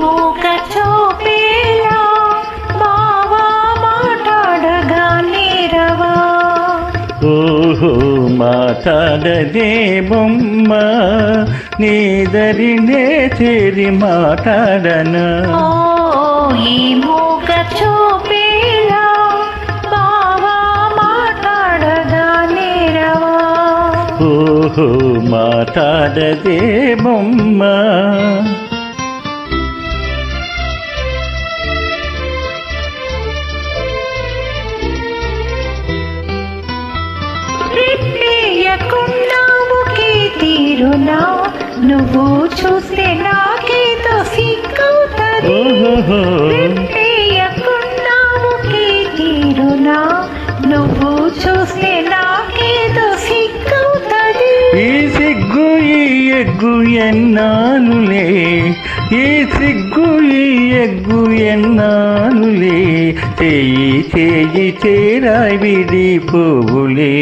మూక చూపేలా బావా మాట్లాడగా నీరవా. ఓహో మాట్లాడదే బొమ్మ నీదరినే చేరి మాట్లాడనా. ఈ మూక చూపేలా బావా మాట్లాడగా నీరవా. ఓహో మాట్లాడదే బొమ్మ. తీరునా నువ్వు చూస్తే నాకేదో సిగ్గవుతది. తీరునా నువ్వు చూస్తే నాకేదో సిగ్గవుతది. ఈ సిగ్గు ఈ ఎగ్గు ఎన్నానులే, ఈ సిగ్గు ఈ ఎగ్గు ఎన్నానులే, చేయి చేయి చేరా విడిపోవులే.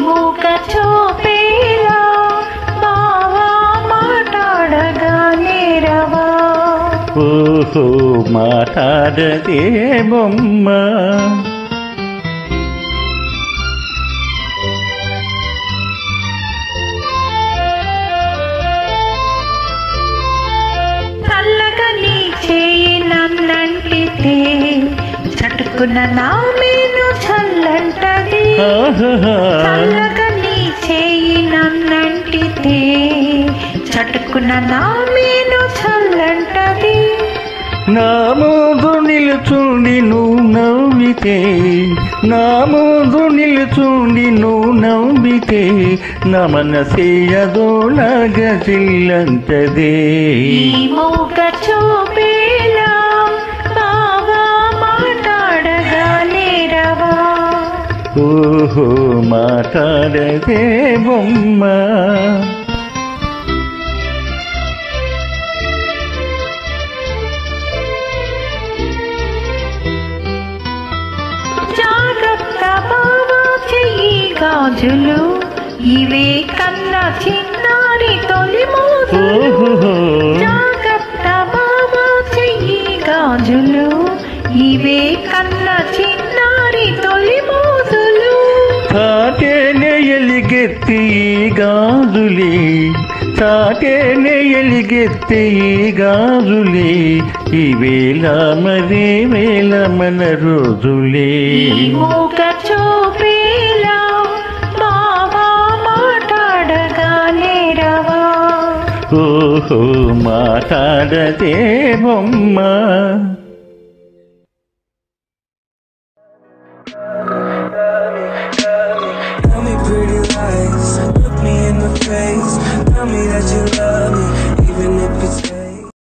మూక చూపేలా బావా మాట్లాడగా నీరవా. ఓహో మాట్లాడదే బొమ్మ. చల్లగా నీ చేయి నన్నంటితే చటుకున్న నా మేను చల్లంటది. చల్లగా నీ చేయి నన్నంటితే చటుకున్న నా మేను చల్లంటది. నా ముందు నిలుచుండి నువ్వు నవ్వితే, నా ముందు నిలుచుండి నువ్వు నవ్వితే, నా మనసే అదోలాగా చిల్లంటదే. మూక చూపేలా బావా మాట్లాడగా నీరవా. ఓహో మాట్లాడదే బొమ్మ. జాగ్రత్త బావా చెయ్యి గాజులు ఇవే కన్నా చిన్నారి తొలి మోజులు. జాగ్రత్త బావా చెయ్యి గాజులు ఇవే కన్నా చిన్నారి తొలి మోజులు. తాటేనే ఎలిగెత్తి ఈ గాజులే, తాటేనే ఎలిగెత్తి ఈ గాజులే, ఈ వేళ మరే వేళ మన రోజులే. మూక చూపేలా బావా మాట్లాడగా నీరవా. ఓహో మాట్లాడదే బొమ్మ.